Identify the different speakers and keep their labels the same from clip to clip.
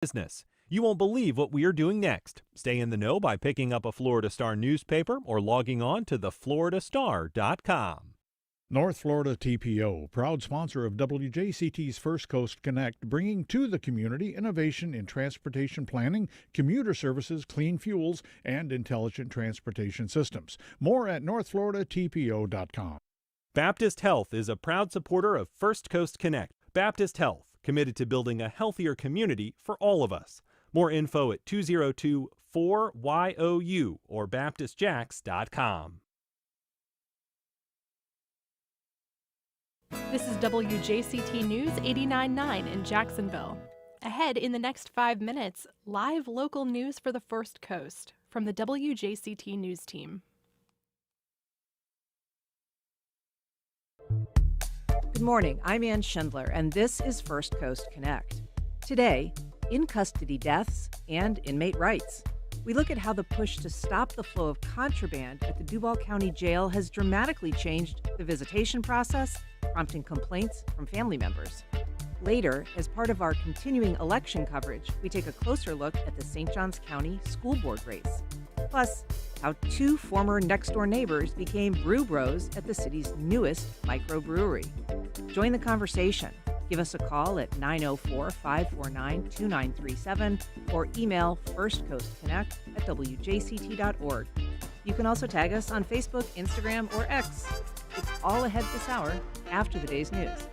Speaker 1: business. You won't believe what we are doing next. Stay in the know by picking up a Florida Star newspaper or logging on to thefloridastar.com.
Speaker 2: North Florida TPO, proud sponsor of WJCT's First Coast Connect, bringing to the community innovation in transportation planning, commuter services, clean fuels, and intelligent transportation systems. More at northfloridatpo.com.
Speaker 1: Baptist Health is a proud supporter of First Coast Connect. Baptist Health, committed to building a healthier community for all of us. More info at 202-4YOU or baptistjacks.com.
Speaker 3: This is WJCT News 89.9 in Jacksonville. Ahead in the next 5 minutes, live local news for the First Coast from the WJCT News team.
Speaker 4: Good morning, I'm Ann Schindler, and this is First Coast Connect. Today, in-custody deaths and inmate rights. We look at how the push to stop the flow of contraband at the Duval County Jail has dramatically changed the visitation process, prompting complaints from family members. Later, as part of our continuing election coverage, we take a closer look at the St. Johns County School Board race. Plus, how two former next-door neighbors became brew bros at the city's newest microbrewery. Join the conversation. Give us a call at 904-549-2937 or email firstcoastconnect@wjct.org. You can also tag us on Facebook, Instagram, or X. It's all ahead this hour after the day's news.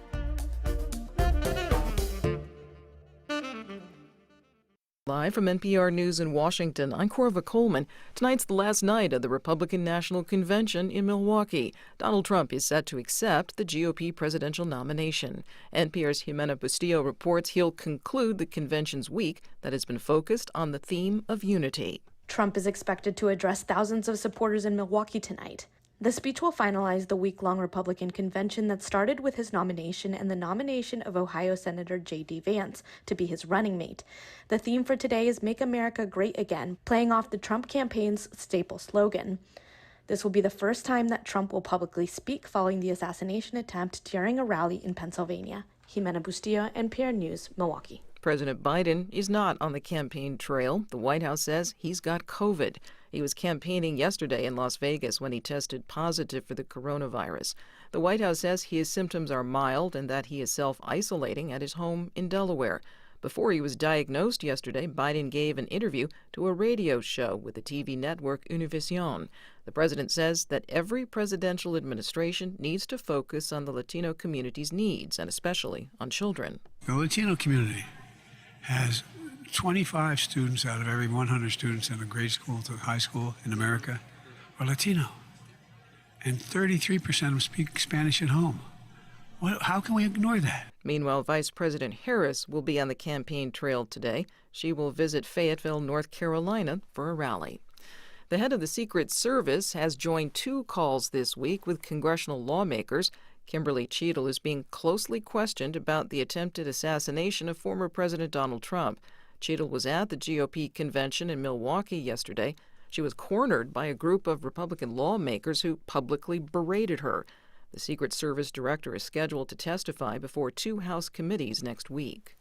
Speaker 5: Live from NPR News in Washington, I'm Corva Coleman. Tonight's the last night of the Republican National Convention in Milwaukee. Donald Trump is set to accept the GOP presidential nomination. NPR's Jimena Bustillo reports he'll conclude the convention's week that has been focused on the theme of unity.
Speaker 6: Trump is expected to address thousands of supporters in Milwaukee tonight. The speech will finalize the week-long Republican convention that started with his nomination and the nomination of Ohio Senator J.D. Vance to be his running mate. The theme for today is Make America Great Again, playing off the Trump campaign's staple slogan. This will be the first time that Trump will publicly speak following the assassination attempt during a rally in Pennsylvania. Jimena Bustillo, NPR News, Milwaukee.
Speaker 5: President Biden is not on the campaign trail. The White House says he's got COVID. He was campaigning yesterday in Las Vegas when he tested positive for the coronavirus. The White House says his symptoms are mild and that he is self-isolating at his home in Delaware. Before he was diagnosed yesterday, Biden gave an interview to a radio show with the TV network Univision. The president says that every presidential administration needs to focus on the Latino community's needs, and especially on children.
Speaker 7: The Latino community has 25 students out of every 100 students in a grade school to high school in America are Latino. And 33% of them speak Spanish at home. How can we ignore that?
Speaker 5: Meanwhile, Vice President Harris will be on the campaign trail today. She will visit Fayetteville, North Carolina for a rally. The head of the Secret Service has joined two calls this week with congressional lawmakers. Kimberly Cheadle is being closely questioned about the attempted assassination of former President Donald Trump. Cheadle was at the GOP convention in Milwaukee yesterday. She was cornered by a group of Republican lawmakers who publicly berated her. The Secret Service director is scheduled to testify before two House committees next week.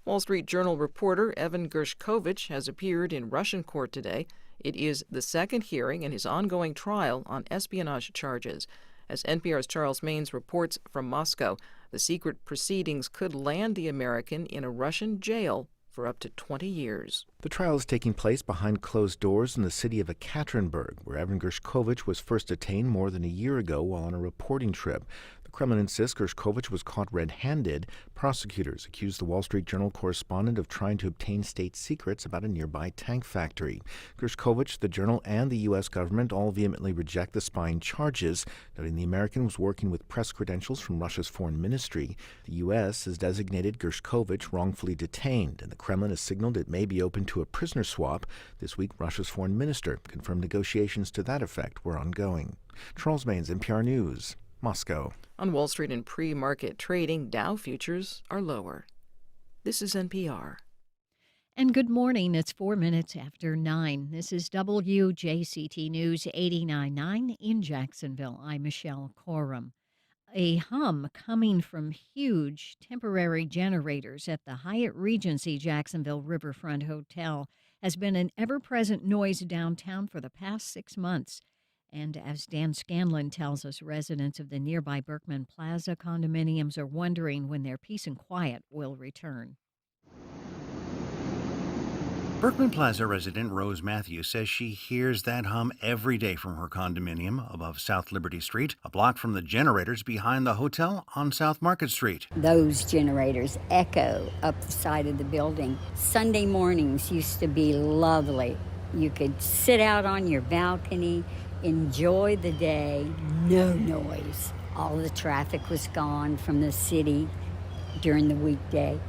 Speaker 5: Wall Street Journal reporter Evan Gershkovich has appeared in Russian court today. It is the second hearing in his ongoing trial on espionage charges. As NPR's Charles Maines reports from Moscow, the secret proceedings could land the American in a Russian jail for up to 20 years.
Speaker 8: The trial is taking place behind closed doors in the city of Ekaterinburg, where Evan Gershkovich was first detained more than a year ago while on a reporting trip. The Kremlin insists Gershkovich was caught red-handed. Prosecutors accuse the Wall Street Journal correspondent of trying to obtain state secrets about a nearby tank factory. Gershkovich, the Journal, and the U.S. government all vehemently reject the spying charges, noting the American was working with press credentials from Russia's foreign ministry. The U.S. has designated Gershkovich wrongfully detained, and the Kremlin has signaled it may be open to a prisoner swap. This week, Russia's foreign minister confirmed negotiations to that effect were ongoing. Charles Maines, NPR News, Moscow.
Speaker 5: On Wall Street and pre-market trading, Dow futures are lower. This is NPR.
Speaker 9: And good morning. It's 4 minutes after 9. This is WJCT News 89.9 in Jacksonville. I'm Michelle Corum. A hum coming from huge temporary generators at the Hyatt Regency Jacksonville Riverfront Hotel has been an ever present noise downtown for the past 6 months. And as Dan Scanlon tells us, residents of the nearby Berkman Plaza condominiums are wondering when their peace and quiet will return.
Speaker 10: Berkman Plaza resident Rose Matthews says she hears that hum every day from her condominium above South Liberty Street, a block from the generators behind the hotel on South Market Street.
Speaker 11: Those generators echo up the side of the building. Sunday mornings used to be lovely. You could sit out on your balcony, enjoy the day, no noise. All the traffic was gone from the city during the weekday.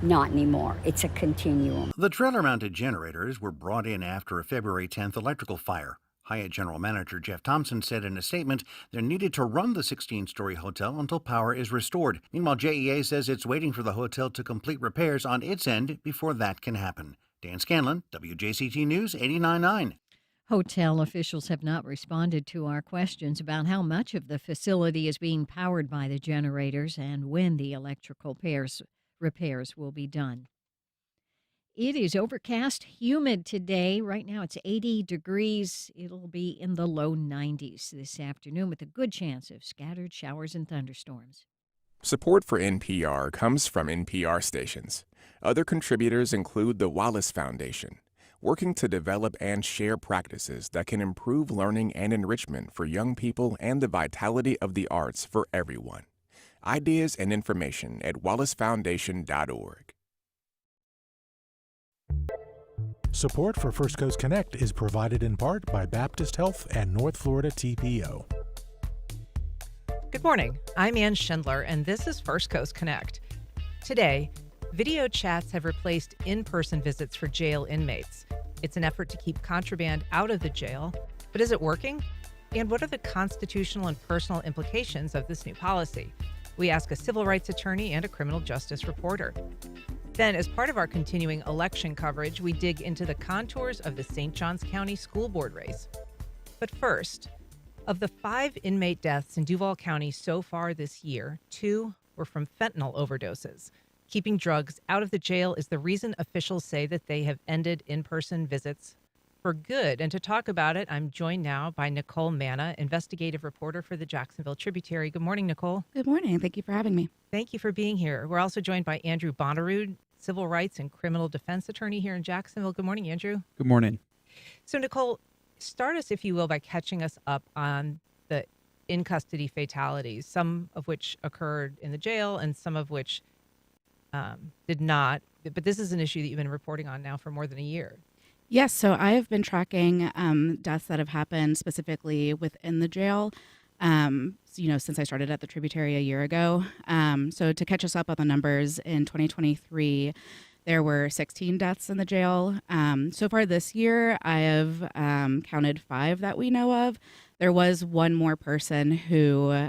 Speaker 11: Not anymore. It's a continuum.
Speaker 10: The trailer-mounted generators were brought in after a February 10th electrical fire. Hyatt General Manager Jeff Thompson said in a statement they're needed to run the 16-story hotel until power is restored. Meanwhile, JEA says it's waiting for the hotel to complete repairs on its end before that can happen. Dan Scanlon, WJCT News 89.9.
Speaker 9: Hotel officials have not responded to our questions about how much of the facility is being powered by the generators and when the electrical repairs will be done. It is overcast, humid today. Right now it's 80 degrees. It'll be in the low 90s this afternoon with a good chance of scattered showers and thunderstorms.
Speaker 12: Support for NPR comes from NPR stations. Other contributors include the Wallace Foundation, working to develop and share practices that can improve learning and enrichment for young people and the vitality of the arts for everyone. Ideas and information at wallacefoundation.org.
Speaker 13: Support for First Coast Connect is provided in part by Baptist Health and North Florida TPO.
Speaker 14: Good morning. I'm Ann Schindler, and this is First Coast Connect. Today, video chats have replaced in-person visits for jail inmates. It's an effort to keep contraband out of the jail, but is it working? And what are the constitutional and personal implications of this new policy? We ask a civil rights attorney and a criminal justice reporter. Then, as part of our continuing election coverage, we dig into the contours of the St. Johns County School Board race. But first, of the 5 inmate deaths in Duval County so far this year, 2 were from fentanyl overdoses. Keeping drugs out of the jail is the reason officials say that they have ended in-person visits for good. And to talk about it, I'm joined now by Nicole Manna, investigative reporter for the Jacksonville Tributary. Good morning, Nicole.
Speaker 15: Good morning. Thank you for having me.
Speaker 14: Thank you for being here. We're also joined by Andrew Bonnaroo, civil rights and criminal defense attorney here in Jacksonville. Good morning, Andrew.
Speaker 16: Good morning.
Speaker 14: So, Nicole, start us, if you will, by catching us up on the in-custody fatalities, some of which occurred in the jail and some of which did not. But this is an issue that you've been reporting on now for more than a year.
Speaker 15: Yes, so I have been tracking deaths that have happened specifically within the jail, since I started at the Tributary a year ago. So to catch us up on the numbers, in 2023, there were 16 deaths in the jail. So far this year, I have counted 5 that we know of. There was one more person who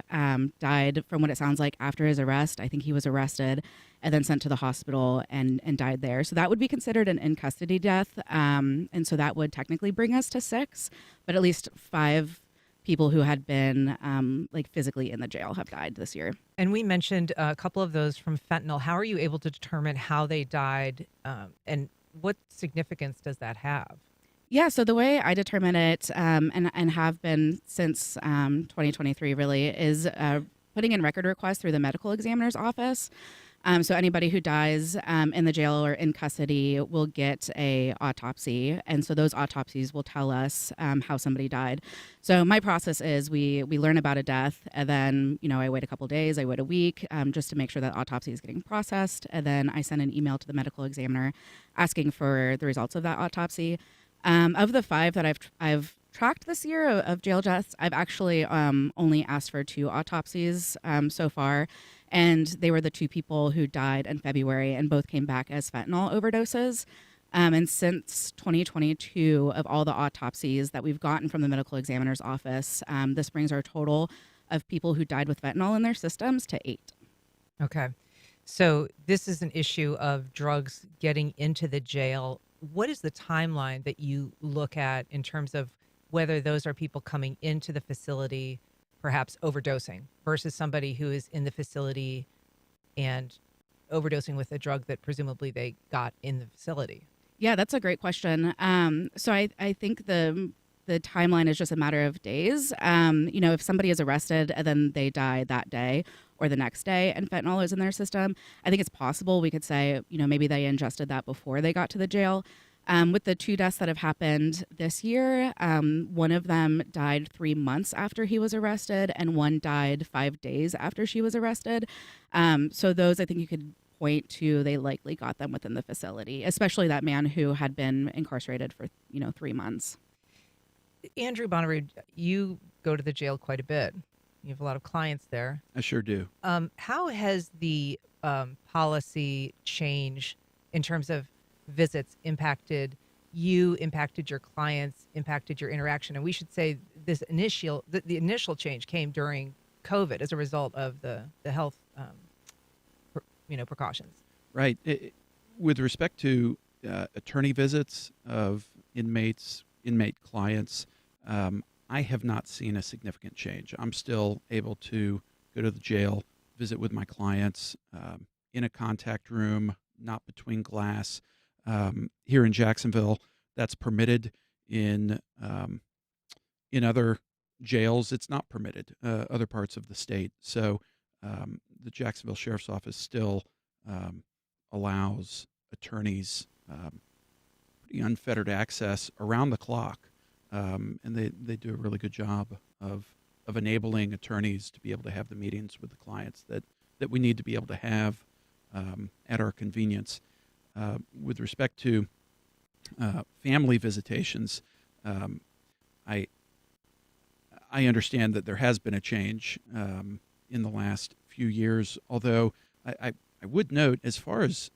Speaker 15: died, from what it sounds like, after his arrest. I think he was arrested and then sent to the hospital and died there. So that would be considered an in-custody death. And so that would technically bring us to 6, but at least 5 people who had been physically in the jail have died this year.
Speaker 14: And we mentioned a couple of those from fentanyl. How are you able to determine how they died and what significance does that have?
Speaker 15: Yeah, so the way I determine it and have been since 2023 really is putting in record requests through the medical examiner's office. So anybody who dies in the jail or in custody will get a autopsy. And so those autopsies will tell us how somebody died. So my process is we learn about a death and then, I wait a couple days, I wait a week just to make sure that autopsy is getting processed. And then I send an email to the medical examiner asking for the results of that autopsy. Of the 5 that I've tracked this year of jail deaths, I've actually only asked for 2 autopsies so far. And they were the 2 people who died in February and both came back as fentanyl overdoses. And since 2022, of all the autopsies that we've gotten from the medical examiner's office, this brings our total of people who died with fentanyl in their systems to 8.
Speaker 14: Okay. So this is an issue of drugs getting into the jail. What is the timeline that you look at in terms of whether those are people coming into the facility perhaps overdosing versus somebody who is in the facility and overdosing with a drug that presumably they got in the facility?
Speaker 15: Yeah, that's a great question. So I think the timeline is just a matter of days. If somebody is arrested and then they die that day or the next day and fentanyl is in their system, I think it's possible we could say, maybe they ingested that before they got to the jail. With the 2 deaths that have happened this year, one of them died 3 months after he was arrested, and one died 5 days after she was arrested. So those, I think you could point to, they likely got them within the facility, especially that man who had been incarcerated for 3 months.
Speaker 14: Andrew Bonnaroo, you go to the jail quite a bit. You have a lot of clients there.
Speaker 16: I sure do.
Speaker 14: How has the policy change in terms of visits impacted you, impacted your clients, impacted your interaction? And we should say this the initial change came during COVID as a result of the health precautions.
Speaker 16: Right. With respect to attorney visits of inmate clients, I have not seen a significant change. I'm still able to go to the jail, visit with my clients in a contact room, not between glass. Here in Jacksonville, that's permitted. In other jails, it's not permitted. Other parts of the state. So the Jacksonville Sheriff's Office still allows attorneys pretty unfettered access around the clock, and they do a really good job of enabling attorneys to be able to have the meetings with the clients that we need to be able to have at our convenience. With respect to family visitations, I understand that there has been a change in the last few years. Although I would note, as far as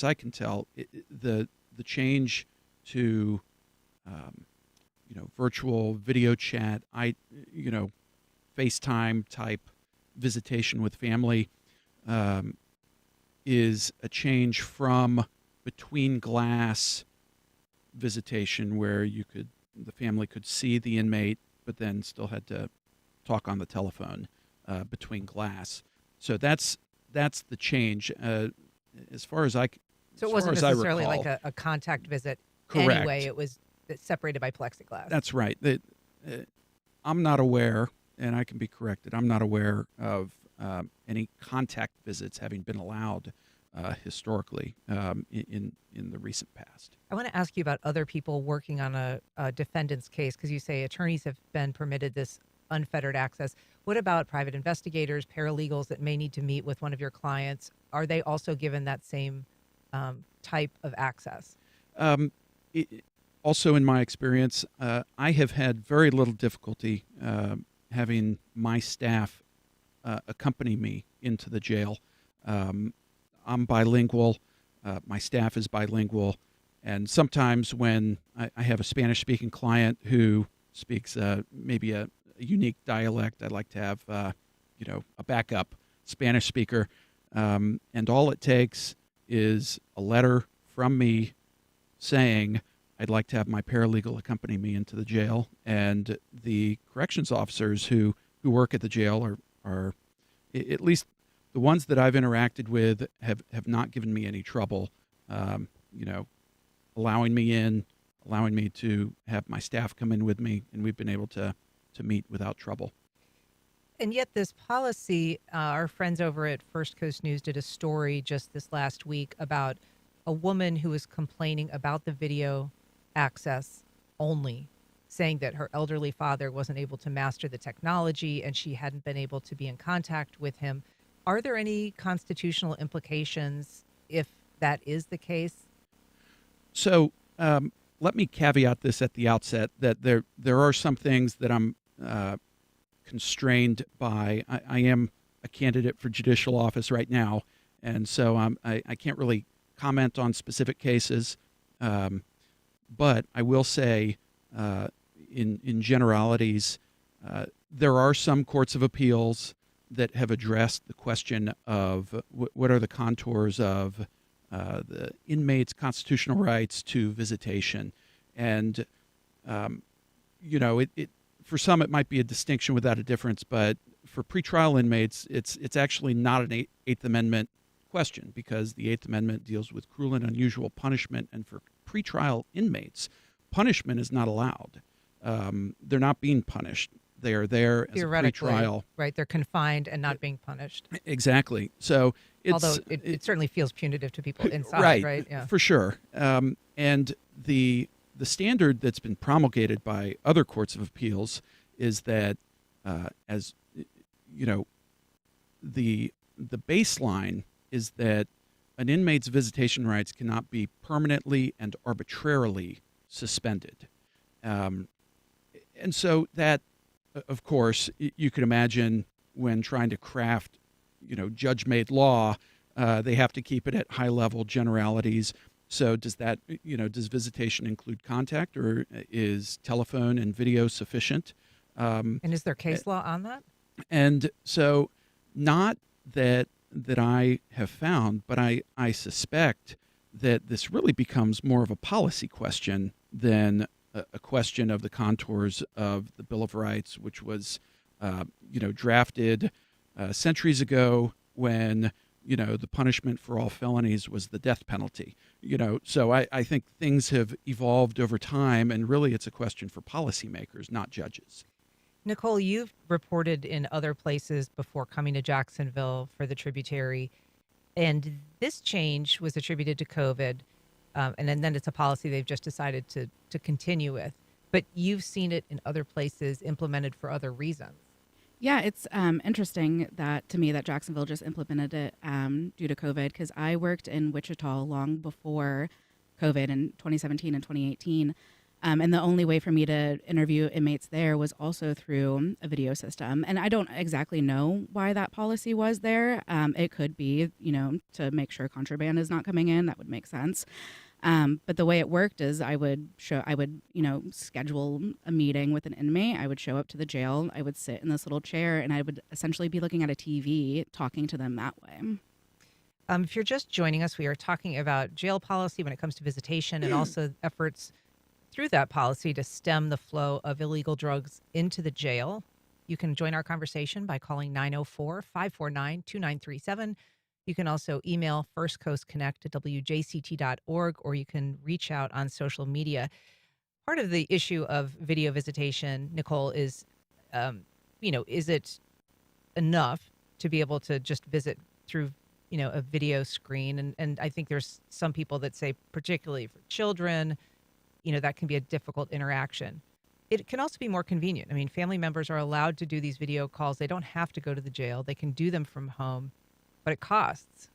Speaker 16: I can tell, the change to virtual video chat, FaceTime type visitation with family is a change from between glass visitation, where the family could see the inmate, but then still had to talk on the telephone between glass. So that's the change. As far as I
Speaker 14: So it wasn't necessarily
Speaker 16: recall,
Speaker 14: like a contact visit.
Speaker 16: Correct.
Speaker 14: Anyway, it was separated by plexiglass.
Speaker 16: That's right. I'm not aware, and I can be corrected, I'm not aware of any contact visits having been allowed historically in the recent past.
Speaker 14: I want to ask you about other people working on a defendant's case, because you say attorneys have been permitted this unfettered access. What about private investigators, paralegals that may need to meet with one of your clients? Are they also given that same type of access?
Speaker 16: Also, in my experience, I have had very little difficulty having my staff accompany me into the jail. I'm bilingual. My staff is bilingual. And sometimes when I have a Spanish-speaking client who speaks maybe a unique dialect, I'd like to have a backup Spanish speaker. And all it takes is a letter from me saying, I'd like to have my paralegal accompany me into the jail. And the corrections officers who work at the jail are at least the ones that I've interacted with have not given me any trouble, allowing me in, allowing me to have my staff come in with me, and we've been able to meet without trouble.
Speaker 14: And yet this policy, our friends over at First Coast News did a story just this last week about a woman who was complaining about the video access only, saying that her elderly father wasn't able to master the technology and she hadn't been able to be in contact with him. Are there any constitutional implications if that is the case?
Speaker 16: So let me caveat this at the outset that there are some things that I'm constrained by. I am a candidate for judicial office right now, and so I can't really comment on specific cases. But I will say, in generalities, there are some courts of appeals that have addressed the question of what are the contours of the inmate's constitutional rights to visitation. And, for some, it might be a distinction without a difference, but for pretrial inmates, it's actually not an Eighth Amendment question, because the Eighth Amendment deals with cruel and unusual punishment, and for pretrial inmates, punishment is not allowed. They're not being punished. They are there as a pretrial.
Speaker 14: Right? They're confined and not being punished.
Speaker 16: Exactly. So it's,
Speaker 14: although it certainly feels punitive to people inside, right?
Speaker 16: Yeah, for sure. And the standard that's been promulgated by other courts of appeals is that, as you know, the baseline is that an inmate's visitation rights cannot be permanently and arbitrarily suspended. And so that, of course, you could imagine when trying to craft, judge-made law, they have to keep it at high-level generalities. So does that, does visitation include contact, or is telephone and video sufficient?
Speaker 14: And is there case law on that?
Speaker 16: And so not that I have found, but I suspect that this really becomes more of a policy question than a question of the contours of the Bill of Rights, which was, drafted centuries ago when, the punishment for all felonies was the death penalty. So I think things have evolved over time, and really it's a question for policymakers, not judges.
Speaker 14: Nicole, you've reported in other places before coming to Jacksonville for the tributary, and this change was attributed to COVID, and then it's a policy they've just decided to continue with. But you've seen it in other places implemented for other reasons.
Speaker 15: Yeah, it's interesting that Jacksonville just implemented it due to COVID, because I worked in Wichita long before COVID in 2017 and 2018. And the only way for me to interview inmates there was also through a video system. And I don't exactly know why that policy was there. It could be, to make sure contraband is not coming in. That would make sense. But the way it worked is I would schedule a meeting with an inmate. I would show up to the jail. I would sit in this little chair, and I would essentially be looking at a TV, talking to them that way.
Speaker 14: If you're just joining us, we are talking about jail policy when it comes to visitation, and also efforts through that policy to stem the flow of illegal drugs into the jail. You can join our conversation by calling 904-549-2937. You can also email firstcoastconnect@wjct.org, or you can reach out on social media. Part of the issue of video visitation, Nicole, is, is it enough to be able to just visit through, a video screen? And I think there's some people that say, particularly for children, that can be a difficult interaction. It can also be more convenient. I mean, family members are allowed to do these video calls. They don't have to go to the jail. They can do them from home, but it costs.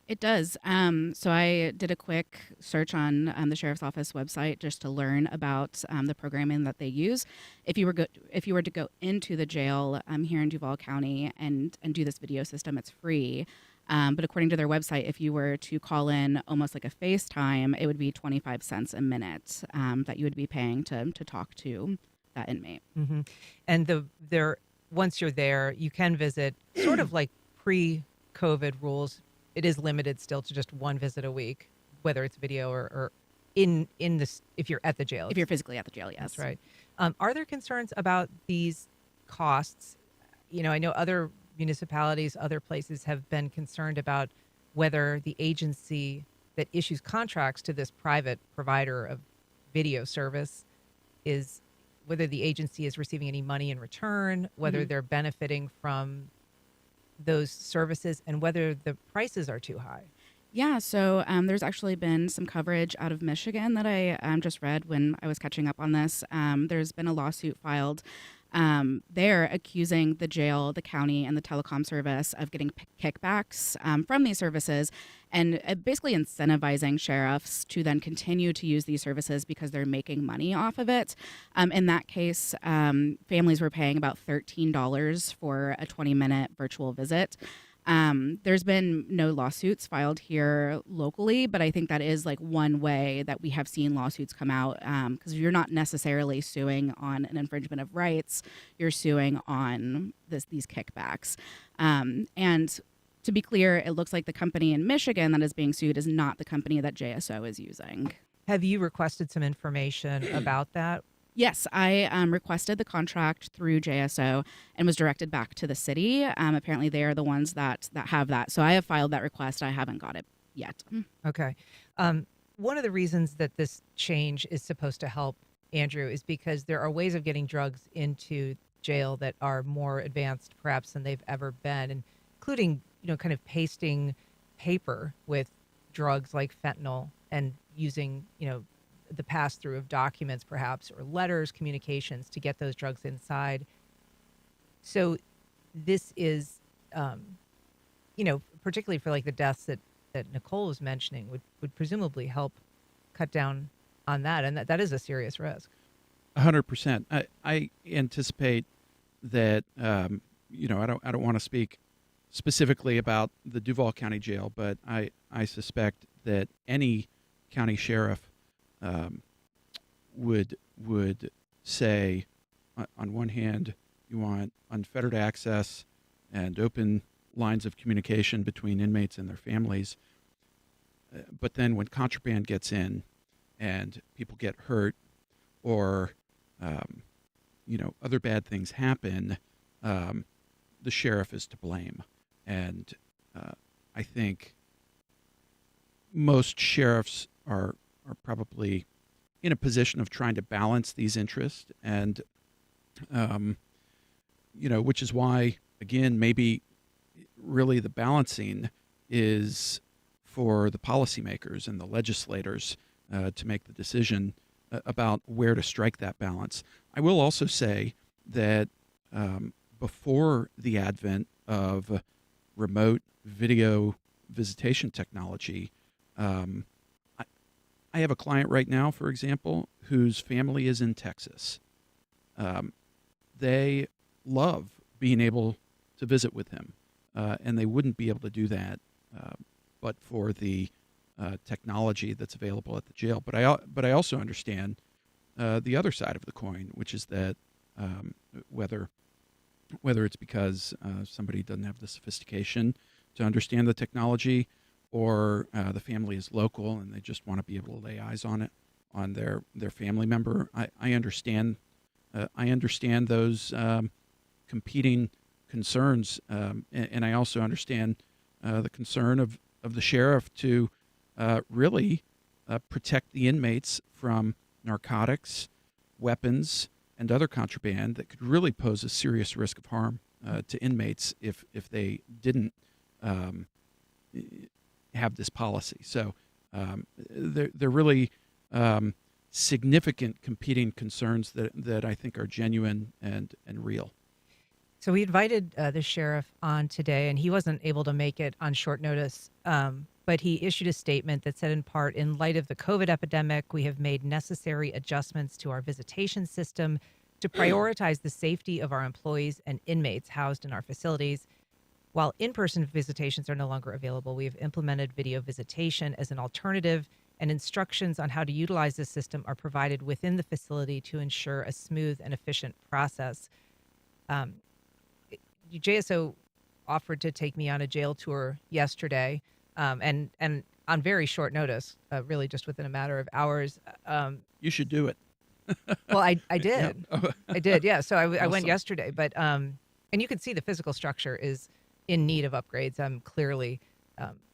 Speaker 15: It does. So I did a quick search on the sheriff's office website just to learn about the programming that they use. If you were to go into the jail here in Duval County and do this video system, it's free. But according to their website, if you were to call in almost like a FaceTime, it would be 25 cents a minute that you would be paying to talk to that inmate.
Speaker 14: Mm-hmm. And once you're there, you can visit sort of like pre-COVID rules. It is limited still to just one visit a week, whether it's video or in this, if you're at the jail.
Speaker 15: If you're physically at the jail, yes.
Speaker 14: That's right. Are there concerns about these costs? I know other municipalities, other places have been concerned about whether the agency that issues contracts to this private provider of video service whether the agency is receiving any money in return, whether they're benefiting from those services, and whether the prices are too high.
Speaker 15: Yeah, so there's actually been some coverage out of Michigan that I just read when I was catching up on this. There's been a lawsuit filed there accusing the jail, the county, and the telecom service of getting kickbacks from these services, and basically incentivizing sheriffs to then continue to use these services because they're making money off of it. In that case, families were paying about $13 for a 20-minute virtual visit. There's been no lawsuits filed here locally, but I think that is like one way that we have seen lawsuits come out, because you're not necessarily suing on an infringement of rights, you're suing on these kickbacks. And to be clear, it looks like the company in Michigan that is being sued is not the company that JSO is using.
Speaker 14: Have you requested some information about that?
Speaker 15: Yes, I requested the contract through JSO and was directed back to the city. Apparently, they are the ones that have that. So I have filed that request. I haven't got it yet.
Speaker 14: Okay. One of the reasons that this change is supposed to help, Andrew, is because there are ways of getting drugs into jail that are more advanced, perhaps, than they've ever been, including, kind of pasting paper with drugs like fentanyl and using, the pass-through of documents, perhaps, or letters, communications to get those drugs inside. So this is, particularly for like the deaths that Nicole was mentioning, would presumably help cut down on that, and that is a serious risk.
Speaker 16: 100%. I anticipate that I don't want to speak specifically about the Duval County Jail, but I suspect that any county sheriff would say, on one hand, you want unfettered access and open lines of communication between inmates and their families, but then when contraband gets in and people get hurt or other bad things happen, the sheriff is to blame. And I think most sheriffs are probably in a position of trying to balance these interests, and which is why, again, maybe really the balancing is for the policymakers and the legislators to make the decision about where to strike that balance. I will also say that before the advent of remote video visitation technology, I have a client right now, for example, whose family is in Texas. They love being able to visit with him, and they wouldn't be able to do that but for the technology that's available at the jail. But I also understand the other side of the coin, which is that whether it's because somebody doesn't have the sophistication to understand the technology, or the family is local and they just want to be able to lay eyes on it, on their family member. I understand those competing concerns, and I also understand the concern of the sheriff to really protect the inmates from narcotics, weapons, and other contraband that could really pose a serious risk of harm to inmates if they didn't have this policy. So they're really significant competing concerns that I think are genuine and real.
Speaker 14: So we invited the sheriff on today, and he wasn't able to make it on short notice, but he issued a statement that said, in part, in light of the COVID epidemic, we have made necessary adjustments to our visitation system to prioritize the safety of our employees and inmates housed in our facilities. While in-person visitations are no longer available, we have implemented video visitation as an alternative, and instructions on how to utilize this system are provided within the facility to ensure a smooth and efficient process. JSO offered to take me on a jail tour yesterday, and on very short notice, really just within a matter of hours.
Speaker 16: You should do it.
Speaker 14: Well, I did.
Speaker 16: Yeah.
Speaker 14: I did, yeah. So I went
Speaker 16: Awesome.
Speaker 14: yesterday, but and you can see the physical structure is in need of upgrades. Clearly,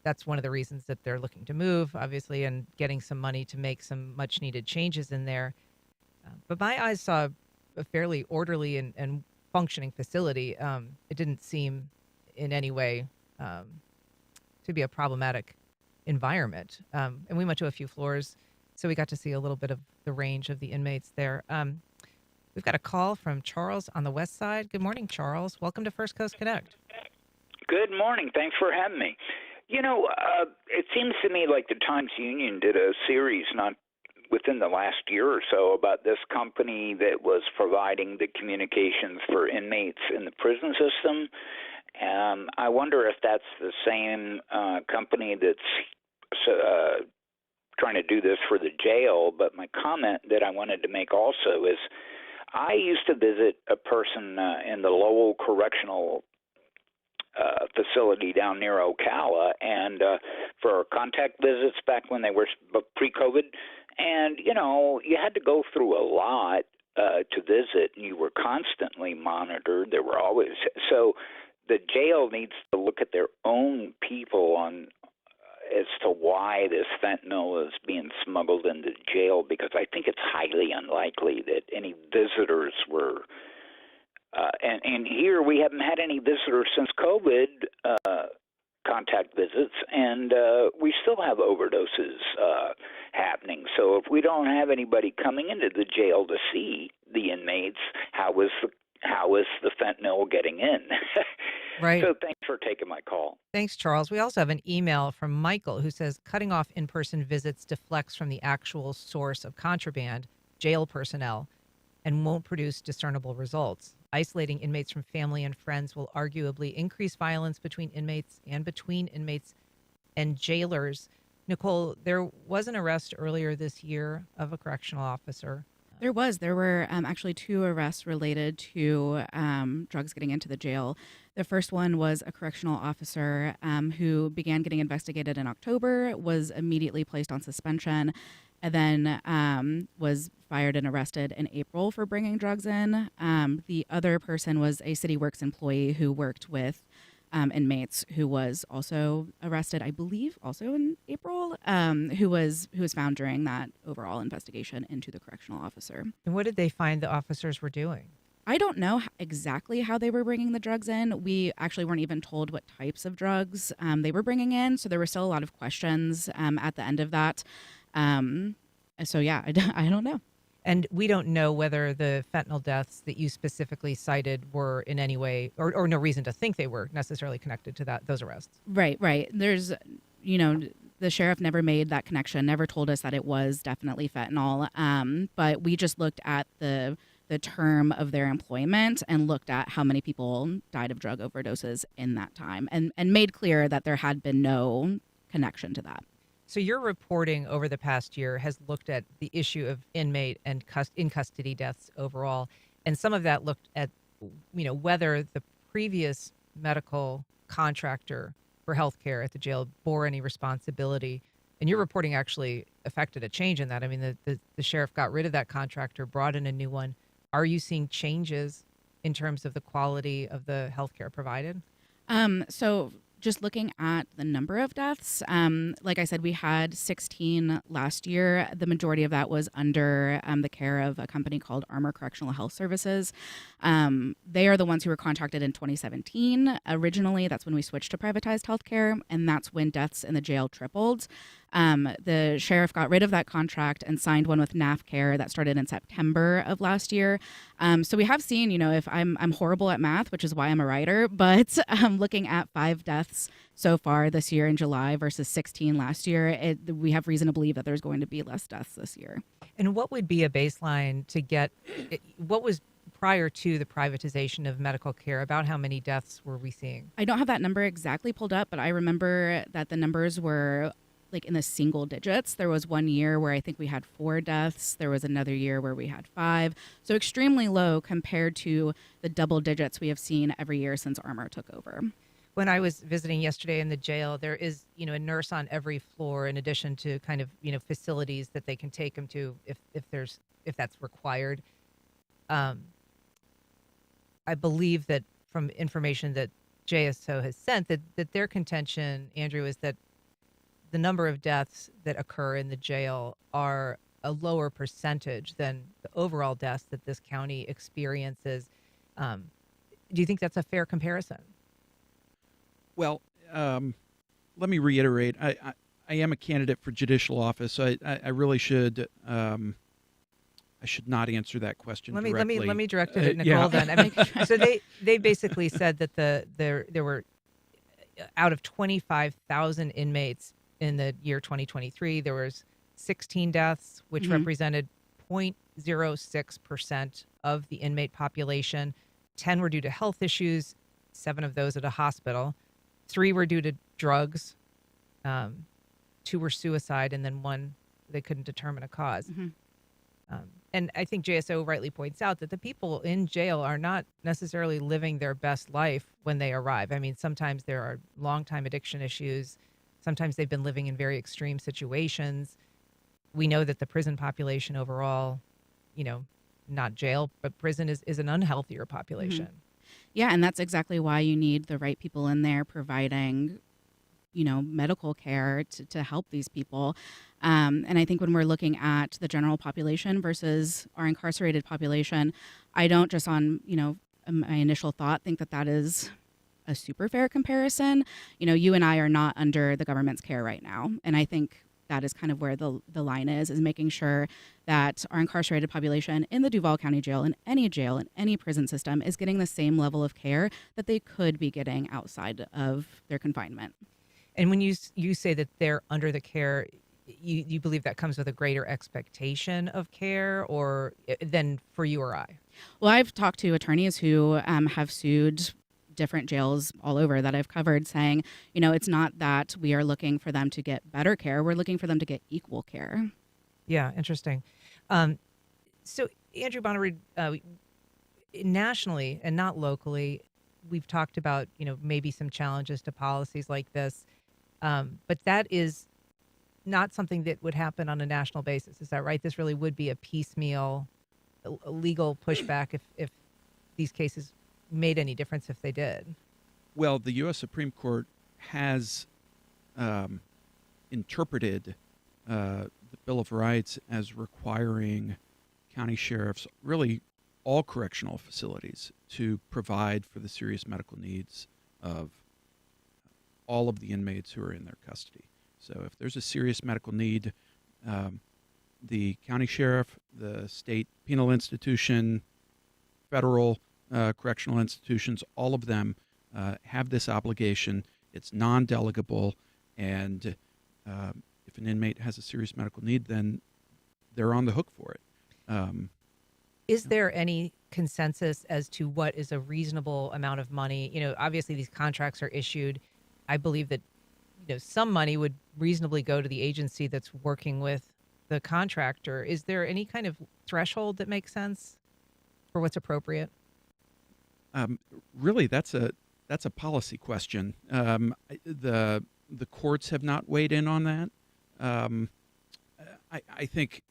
Speaker 14: that's one of the reasons that they're looking to move, obviously, and getting some money to make some much-needed changes in there. But my eyes saw a fairly orderly and functioning facility. It didn't seem in any way to be a problematic environment. And we went to a few floors, so we got to see a little bit of the range of the inmates there. We've got a call from Charles on the west side. Good morning, Charles. Welcome to First Coast Connect.
Speaker 17: Good morning. Thanks for having me. It seems to me like the Times-Union did a series not within the last year or so about this company that was providing the communications for inmates in the prison system. And I wonder if that's the same company that's trying to do this for the jail. But my comment that I wanted to make also is I used to visit a person in the Lowell Correctional facility down near Ocala, and for contact visits back when they were pre-COVID. And, you had to go through a lot to visit. You were constantly monitored. There were always so the jail needs to look at their own people on as to why this fentanyl is being smuggled into jail, because I think it's highly unlikely that any visitors were. And here we haven't had any visitors since COVID, contact visits, and we still have overdoses happening. So if we don't have anybody coming into the jail to see the inmates, how is the fentanyl getting in?
Speaker 14: Right.
Speaker 17: So thanks for taking my call.
Speaker 14: Thanks, Charles. We also have an email from Michael who says cutting off in-person visits deflects from the actual source of contraband, jail personnel, and won't produce discernible results. Isolating inmates from family and friends will arguably increase violence between inmates and between inmates and jailers. Nicole, there was an arrest earlier this year of a correctional officer.
Speaker 15: There were actually 2 arrests related to drugs getting into the jail. The first one was a correctional officer who began getting investigated in October, was immediately placed on suspension, and then was fired and arrested in April for bringing drugs in. The other person was a City Works employee who worked with inmates, who was also arrested, I believe, also in April, who was found during that overall investigation into the correctional officer.
Speaker 14: And what did they find the officers were doing?
Speaker 15: I don't know exactly how they were bringing the drugs in. We actually weren't even told what types of drugs they were bringing in, so there were still a lot of questions at the end of that. So yeah, I don't know.
Speaker 14: And we don't know whether the fentanyl deaths that you specifically cited were in any way, or no reason to think they were necessarily connected to those arrests.
Speaker 15: Right. There's, the sheriff never made that connection, never told us that it was definitely fentanyl. But we just looked at the term of their employment and looked at how many people died of drug overdoses in that time, and made clear that there had been no connection to that.
Speaker 14: So your reporting over the past year has looked at the issue of inmate and in-custody deaths overall, and some of that looked at, whether the previous medical contractor for healthcare at the jail bore any responsibility. And your reporting actually affected a change in that. I mean, the sheriff got rid of that contractor, brought in a new one. Are you seeing changes in terms of the quality of the healthcare provided?
Speaker 15: So just looking at the number of deaths, like I said, we had 16 last year. The majority of that was under the care of a company called Armor Correctional Health Services. They are the ones who were contracted in 2017. Originally, that's when we switched to privatized healthcare, and that's when deaths in the jail tripled. The sheriff got rid of that contract and signed one with NAF Care that started in September of last year. So we have seen, if I'm horrible at math, which is why I'm a writer, but looking at 5 deaths so far this year in July versus 16 last year, we have reason to believe that there's going to be less deaths this year.
Speaker 14: And what would be a baseline to get, what was prior to the privatization of medical care, about how many deaths were we seeing?
Speaker 15: I don't have that number exactly pulled up, but I remember that the numbers were like in the single digits. There was one year where I think we had 4 deaths. There was another year where we had 5. So extremely low compared to the double digits we have seen every year since Armor took over.
Speaker 14: When I was visiting yesterday in the jail, there is, a nurse on every floor, in addition to kind of, facilities that they can take them to if that's required. I believe that from information that JSO has sent, that their contention, Andrew, is that the number of deaths that occur in the jail are a lower percentage than the overall deaths that this county experiences. Do you think that's a fair comparison?
Speaker 16: Well, let me reiterate. I am a candidate for judicial office. I really should. I should not answer that question directly.
Speaker 14: Let me direct it at Nicole then. I mean, so they basically said that there were out of 25,000 inmates in the year 2023, there was 16 deaths, which represented 0.06% of the inmate population. 10 were due to health issues, 7 of those at a hospital. 3 were due to drugs, 2 were suicide, and then 1 they couldn't determine a cause. And I think JSO rightly points out that the people in jail are not necessarily living their best life when they arrive. I mean, sometimes there are long-time addiction issues. Sometimes they've been living in very extreme situations. We know that the prison population overall, not jail, but prison is an unhealthier population.
Speaker 15: Yeah, and that's exactly why you need the right people in there providing, medical care to help these people. And I think when we're looking at the general population versus our incarcerated population, I don't just on, my initial thought think that is a super fair comparison. You and I are not under the government's care right now. And I think that is kind of where the line is making sure that our incarcerated population in the Duval County Jail, in any prison system, is getting the same level of care that they could be getting outside of their confinement.
Speaker 14: And when you say that they're under the care, you believe that comes with a greater expectation of care or than for you or I?
Speaker 15: Well, I've talked to attorneys who have sued different jails all over that I've covered saying, it's not that we are looking for them to get better care. We're looking for them to get equal care.
Speaker 14: Yeah, interesting. So, Andrew Bonnaroo, nationally and not locally, we've talked about, maybe some challenges to policies like this. But that is not something that would happen on a national basis. Is that right? This really would be a piecemeal legal pushback if these cases made any difference if they did.
Speaker 16: Well, the U.S. Supreme Court has interpreted the Bill of Rights as requiring county sheriffs, really all correctional facilities, to provide for the serious medical needs of all of the inmates who are in their custody. So if there's a serious medical need, the county sheriff, the state penal institution, federal correctional institutions, all of them have this obligation. It's non-delegable, and if an inmate has a serious medical need, then they're on the hook for it.
Speaker 14: Is there any consensus as to what is a reasonable amount of money? Obviously these contracts are issued. I believe that some money would reasonably go to the agency that's working with the contractor. Is there any kind of threshold that makes sense for what's appropriate?
Speaker 16: Really, that's a policy question. The courts have not weighed in on that. I think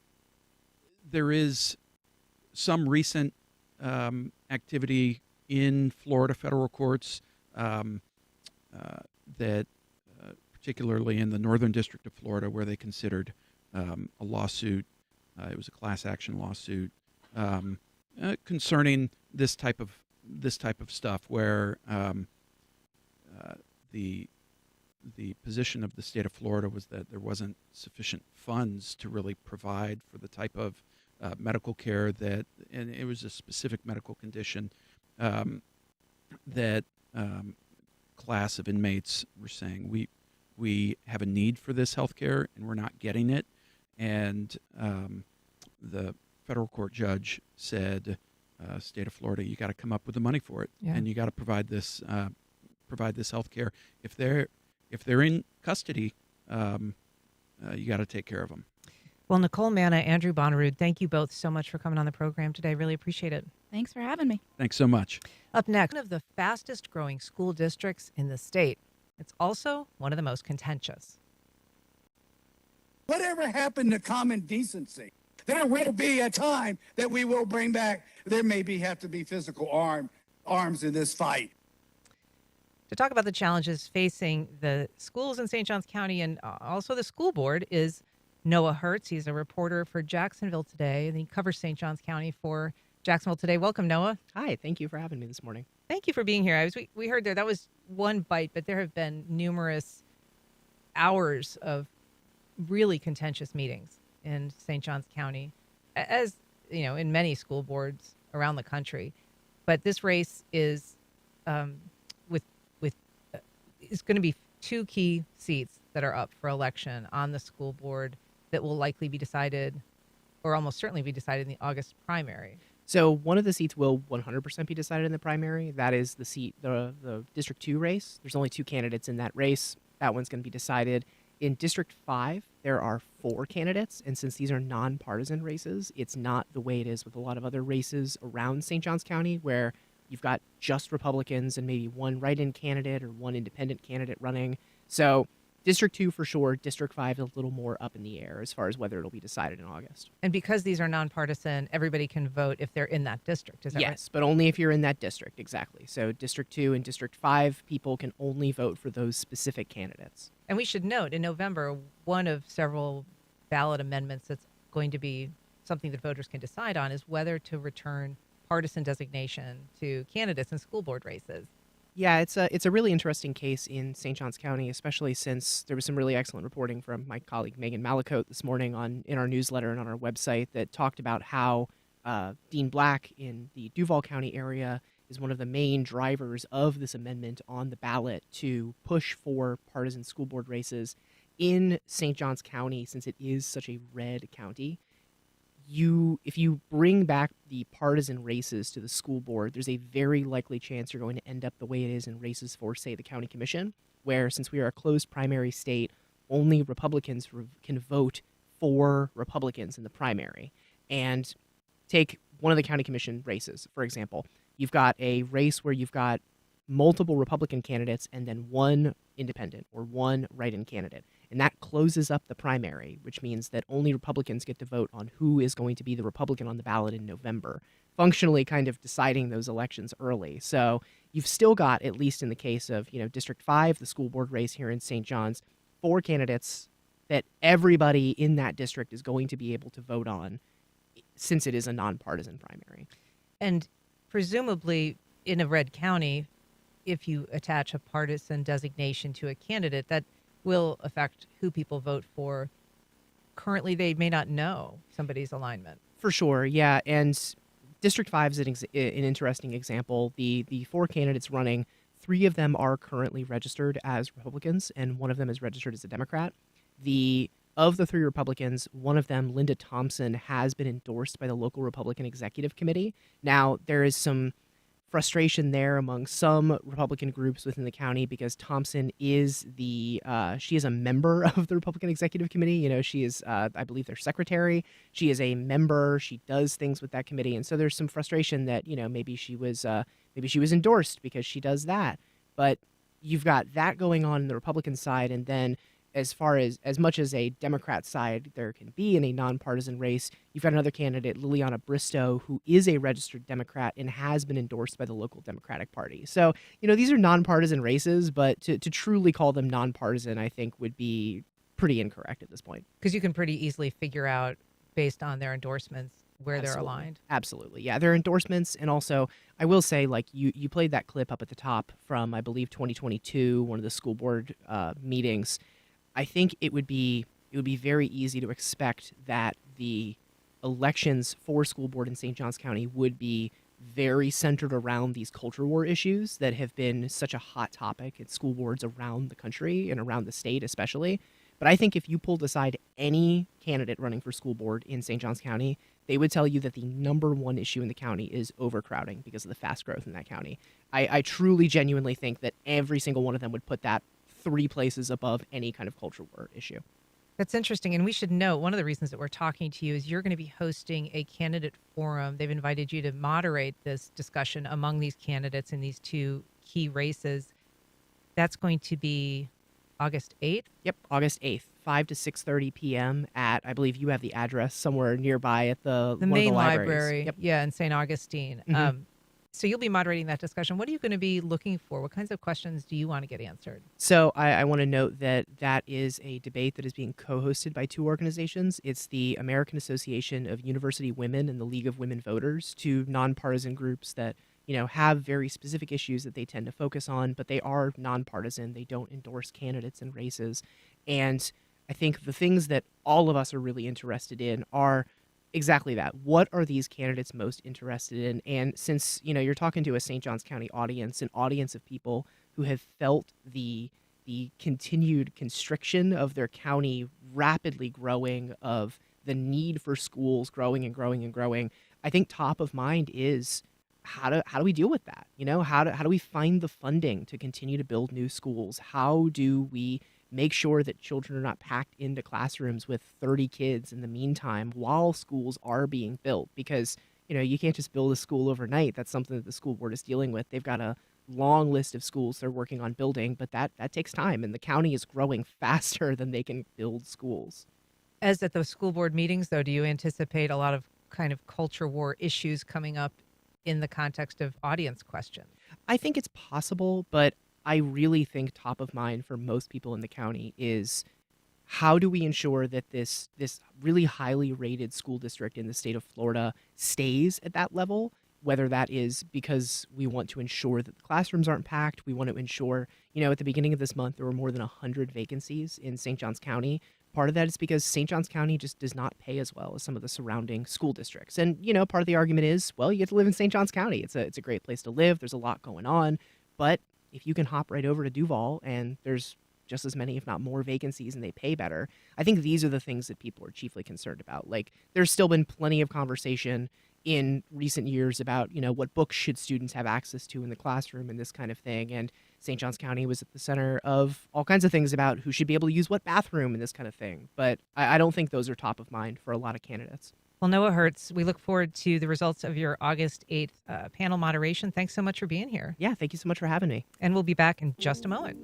Speaker 16: there is some recent activity in Florida federal courts that, particularly in the Northern District of Florida, where they considered a lawsuit. It was a class action lawsuit concerning this type of stuff, where the position of the state of Florida was that there wasn't sufficient funds to really provide for the type of medical care that, and it was a specific medical condition that class of inmates were saying we have a need for this health care and we're not getting it. And the federal court judge said, state of Florida, you got to come up with the money for it, and you got to provide this health care. If they're in custody, you got to take care of them.
Speaker 14: Well, Nicole Manna, Andrew Bonnaroo, thank you both so much for coming on the program today. Really appreciate it.
Speaker 15: Thanks for having me.
Speaker 16: Thanks so much.
Speaker 14: Up next, one of the fastest growing school districts in the state. It's also one of the most contentious.
Speaker 18: Whatever happened to common decency? There will be a time that we will bring back. There maybe have to be physical arms in this fight.
Speaker 14: To talk about the challenges facing the schools in St. Johns County and also the school board is Noah Hertz. He's a reporter for Jacksonville Today, and he covers St. Johns County for Jacksonville Today. Welcome, Noah.
Speaker 19: Hi, thank you for having me this morning.
Speaker 14: Thank you for being here. We heard that was one bite, but there have been numerous hours of really contentious meetings in St. Johns County, as in many school boards around the country. But this race is it's going to be two key seats that are up for election on the school board that will likely be decided, or almost certainly be decided, in the August primary.
Speaker 19: So one of the seats will 100% be decided in the primary. That is the seat, the District 2 race. There's only two candidates in that race. That one's going to be decided. In District 5, there are 4 candidates, and since these are nonpartisan races, it's not the way it is with a lot of other races around St. Johns County, where you've got just Republicans and maybe one write-in candidate or one independent candidate running. So District 2 for sure. District 5 is a little more up in the air as far as whether it'll be decided in August.
Speaker 14: And because these are nonpartisan, everybody can vote if they're in that district. Is that right?
Speaker 19: Yes, but only if you're in that district, exactly. So District 2 and District 5, people can only vote for those specific candidates.
Speaker 14: And we should note, in November, one of several ballot amendments that's going to be something that voters can decide on is whether to return partisan designation to candidates in school board races.
Speaker 19: Yeah, it's a really interesting case in St. Johns County, especially since there was some really excellent reporting from my colleague Megan Malakote this morning in our newsletter and on our website that talked about how Dean Black in the Duval County area is one of the main drivers of this amendment on the ballot to push for partisan school board races in St. Johns County, since it is such a red county. If you bring back the partisan races to the school board, there's a very likely chance you're going to end up the way it is in races for, say, the county commission, where since we are a closed primary state, only Republicans can vote for Republicans in the primary. And take one of the county commission races, for example. You've got a race where you've got multiple Republican candidates and then one independent or one write-in candidate. And that closes up the primary, which means that only Republicans get to vote on who is going to be the Republican on the ballot in November, functionally kind of deciding those elections early. So you've still got, at least in the case of, District 5, the school board race here in St. John's, 4 candidates that everybody in that district is going to be able to vote on since it is a nonpartisan primary.
Speaker 14: And presumably in a red county, if you attach a partisan designation to a candidate, that will affect who people vote for. Currently, they may not know somebody's alignment.
Speaker 19: For sure, yeah. And District 5 is an interesting example. The 4 candidates running, 3 of them are currently registered as Republicans, and one of them is registered as a Democrat. Of the 3 Republicans, one of them, Linda Thompson, has been endorsed by the local Republican Executive Committee. Now, there is some frustration there among some Republican groups within the county because Thompson is she is a member of the Republican Executive Committee. She is, I believe, their secretary. She is a member. She does things with that committee, and so there's some frustration that maybe she was endorsed because she does that. But you've got that going on the Republican side, and then as far as much as a Democrat side there can be in a nonpartisan race, you've got another candidate, Liliana Bristow, who is a registered Democrat and has been endorsed by the local Democratic Party. So, these are nonpartisan races, but to truly call them nonpartisan, I think, would be pretty incorrect at this point.
Speaker 14: Because you can pretty easily figure out, based on their endorsements, where they're aligned.
Speaker 19: Absolutely. Yeah, their endorsements. And also, I will say, you played that clip up at the top from, I believe, 2022, one of the school board meetings. I think it would be very easy to expect that the elections for school board in St. Johns County would be very centered around these culture war issues that have been such a hot topic at school boards around the country and around the state especially. But I think if you pulled aside any candidate running for school board in St. Johns County, they would tell you that the number one issue in the county is overcrowding because of the fast growth in that county. I truly, genuinely think that every single one of them would put that 3 places above any kind of culture war issue.
Speaker 14: That's interesting. And we should note, one of the reasons that we're talking to you is you're going to be hosting a candidate forum. They've invited you to moderate this discussion among these candidates in these 2 key races. That's going to be August 8th?
Speaker 19: Yep, August 8th, 5 to 6:30 p.m. at, I believe you have the address somewhere nearby at the
Speaker 14: main
Speaker 19: library.
Speaker 14: Yep. Yeah, in St. Augustine.
Speaker 19: Mm-hmm.
Speaker 14: So you'll be moderating that discussion. What are you going to be looking for? What kinds of questions do you want to get answered?
Speaker 19: So I want to note that is a debate that is being co-hosted by 2 organizations. It's the American Association of University Women and the League of Women Voters, 2 nonpartisan groups that have very specific issues that they tend to focus on, but they are nonpartisan. They don't endorse candidates in races. And I think the things that all of us are really interested in are exactly that. What are these candidates most interested in? And since, you're talking to a St. Johns County audience, an audience of people who have felt the continued constriction of their county rapidly growing, of the need for schools growing and growing and growing, I think top of mind is how do we deal with that? How do we find the funding to continue to build new schools? How do we make sure that children are not packed into classrooms with 30 kids in the meantime while schools are being built? Because, you can't just build a school overnight. That's something that the school board is dealing with. They've got to long list of schools they're working on building, but that takes time, and the county is growing faster than they can build schools.
Speaker 14: As at those school board meetings, though, do you anticipate a lot of kind of culture war issues coming up in the context of audience questions?
Speaker 19: I think it's possible, but I really think top of mind for most people in the county is how do we ensure that this really highly rated school district in the state of Florida stays at that level, whether that is because we want to ensure that the classrooms aren't packed, we want to ensure, at the beginning of this month, there were more than 100 vacancies in St. Johns County. Part of that is because St. Johns County just does not pay as well as some of the surrounding school districts. And, part of the argument is, well, you get to live in St. Johns County. It's a great place to live. There's a lot going on. But if you can hop right over to Duval and there's just as many, if not more, vacancies and they pay better, I think these are the things that people are chiefly concerned about. Like, there's still been plenty of conversation in recent years about, what books should students have access to in the classroom and this kind of thing. And St. Johns County was at the center of all kinds of things about who should be able to use what bathroom and this kind of thing. But I don't think those are top of mind for a lot of candidates.
Speaker 14: Well, Noah Hertz, we look forward to the results of your August 8th panel moderation. Thanks so much for being here.
Speaker 19: Yeah, thank you so much for having me.
Speaker 14: And we'll be back in just a moment.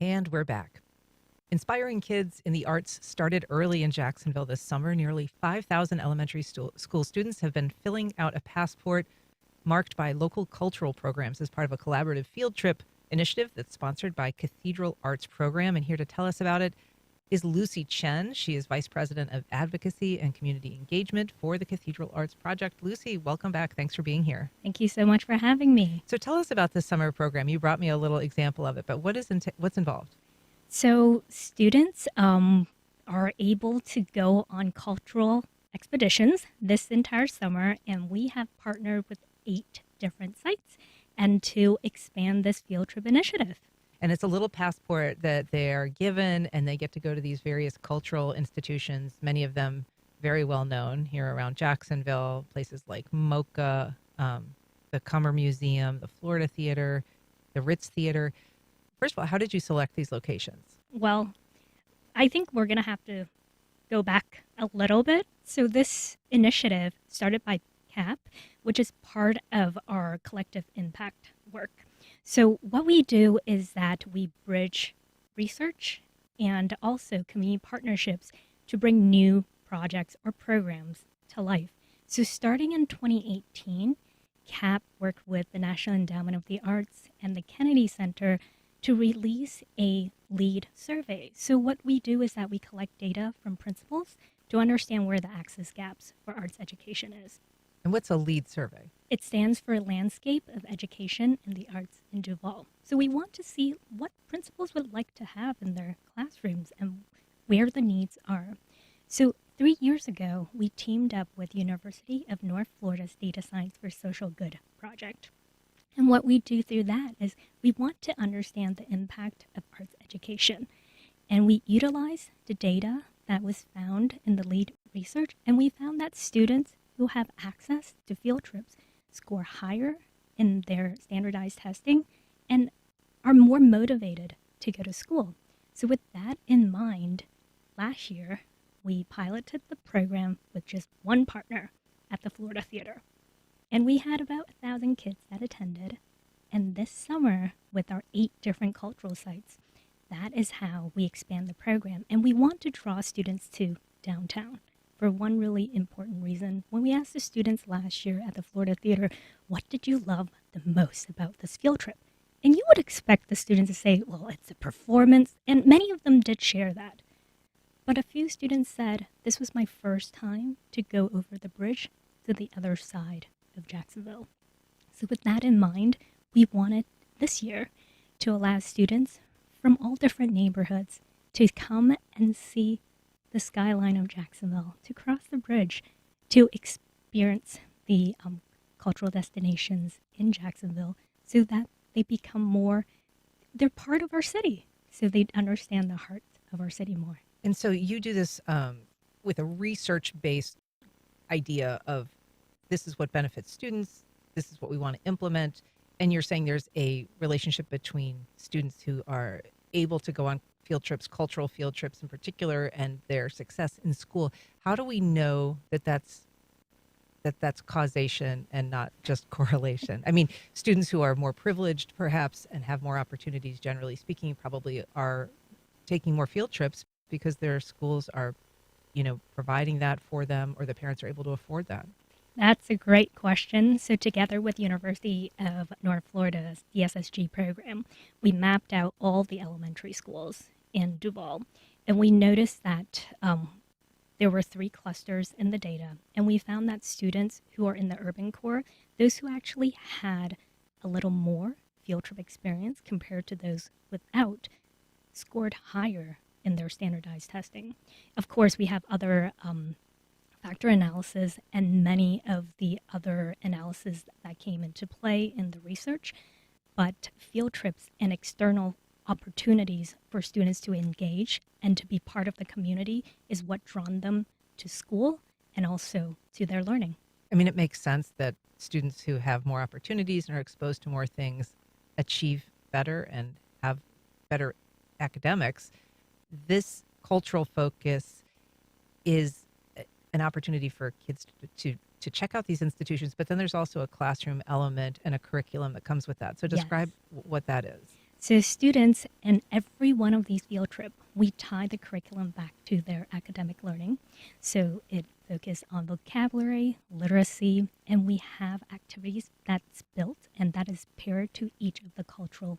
Speaker 14: And we're back. Inspiring kids in the arts started early in Jacksonville this summer. Nearly 5,000 elementary school students have been filling out a passport marked by local cultural programs as part of a collaborative field trip initiative that's sponsored by Cathedral Arts Program. And here to tell us about it is Lucy Chen. She is Vice President of Advocacy and Community Engagement for the Cathedral Arts Project. Lucy, welcome back. Thanks for being here.
Speaker 20: Thank you so much for having me.
Speaker 14: So tell us about this summer program. You brought me a little example of it, but what's involved?
Speaker 20: So students are able to go on cultural expeditions this entire summer, and we have partnered with 8 different sites and to expand this field trip initiative.
Speaker 14: And it's a little passport that they are given, and they get to go to these various cultural institutions, many of them very well known here around Jacksonville, places like MoCA, the Cummer Museum, the Florida Theater, the Ritz Theater. First of all, how did you select these locations?
Speaker 20: Well, I think we're going to have to go back a little bit. So this initiative started by CAP, which is part of our collective impact work. So what we do is that we bridge research and also community partnerships to bring new projects or programs to life. So starting in 2018, CAP worked with the National Endowment of the Arts and the Kennedy Center to release a lead survey. So what we do is that we collect data from principals to understand where the access gaps for arts education is.
Speaker 14: And what's a LEAD survey?
Speaker 20: It stands for Landscape of Education in the Arts in Duval. So we want to see what principals would like to have in their classrooms and where the needs are. So 3 years ago, we teamed up with University of North Florida's Data Science for Social Good project. And what we do through that is we want to understand the impact of arts education. And we utilize the data that was found in the LEAD research, and we found that students who have access to field trips score higher in their standardized testing and are more motivated to go to school. So with that in mind, last year, we piloted the program with just one partner at the Florida Theater. And we had about 1,000 kids that attended. And this summer, with our 8 different cultural sites, that is how we expand the program. And we want to draw students to downtown for one really important reason. When we asked the students last year at the Florida Theater, what did you love the most about this field trip? And you would expect the students to say, well, it's the performance. And many of them did share that. But a few students said, this was my first time to go over the bridge to the other side of Jacksonville. So with that in mind, we wanted this year to allow students from all different neighborhoods to come and see the skyline of Jacksonville, to cross the bridge, to experience the cultural destinations in Jacksonville so that they become they're part of our city, so they understand the heart of our city more.
Speaker 14: And so you do this with a research-based idea of this is what benefits students, this is what we want to implement, and you're saying there's a relationship between students who are able to go on field trips, cultural field trips in particular, and their success in school. How do we know that that's causation and not just correlation? I mean, students who are more privileged perhaps and have more opportunities, generally speaking, probably are taking more field trips because their schools are, providing that for them, or the parents are able to afford that.
Speaker 20: That's a great question. So together with University of North Florida's DSSG program, we mapped out all the elementary schools in Duval, and we noticed that there were 3 clusters in the data, and we found that students who are in the urban core, those who actually had a little more field trip experience compared to those without, scored higher in their standardized testing. Of course, we have other factor analysis and many of the other analyses that came into play in the research, but field trips and external opportunities for students to engage and to be part of the community is what drawn them to school and also to their learning.
Speaker 14: I mean, it makes sense that students who have more opportunities and are exposed to more things achieve better and have better academics. This cultural focus is an opportunity for kids to check out these institutions, but then there's also a classroom element and a curriculum that comes with that. So describe what that is.
Speaker 20: So students in every one of these field trips, we tie the curriculum back to their academic learning. So it focuses on vocabulary, literacy, and we have activities that's built and that is paired to each of the cultural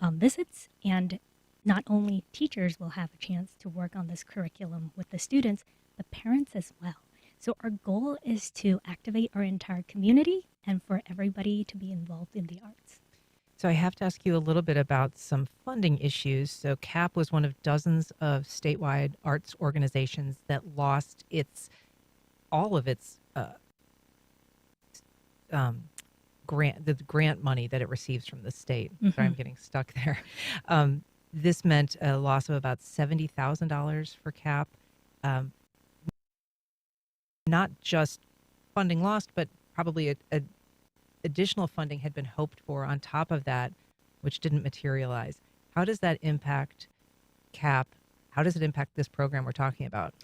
Speaker 20: visits. And not only teachers will have a chance to work on this curriculum with the students, but parents as well. So our goal is to activate our entire community and for everybody to be involved in the arts.
Speaker 14: So I have to ask you a little bit about some funding issues. So CAP was one of dozens of statewide arts organizations that lost all of its grant money that it receives from the state.
Speaker 20: Mm-hmm.
Speaker 14: Sorry, I'm getting stuck there. This meant a loss of about $70,000 for CAP. Not just funding lost, but probably a additional funding had been hoped for on top of that, which didn't materialize. How does that impact CAP? How does it impact this program we're talking about?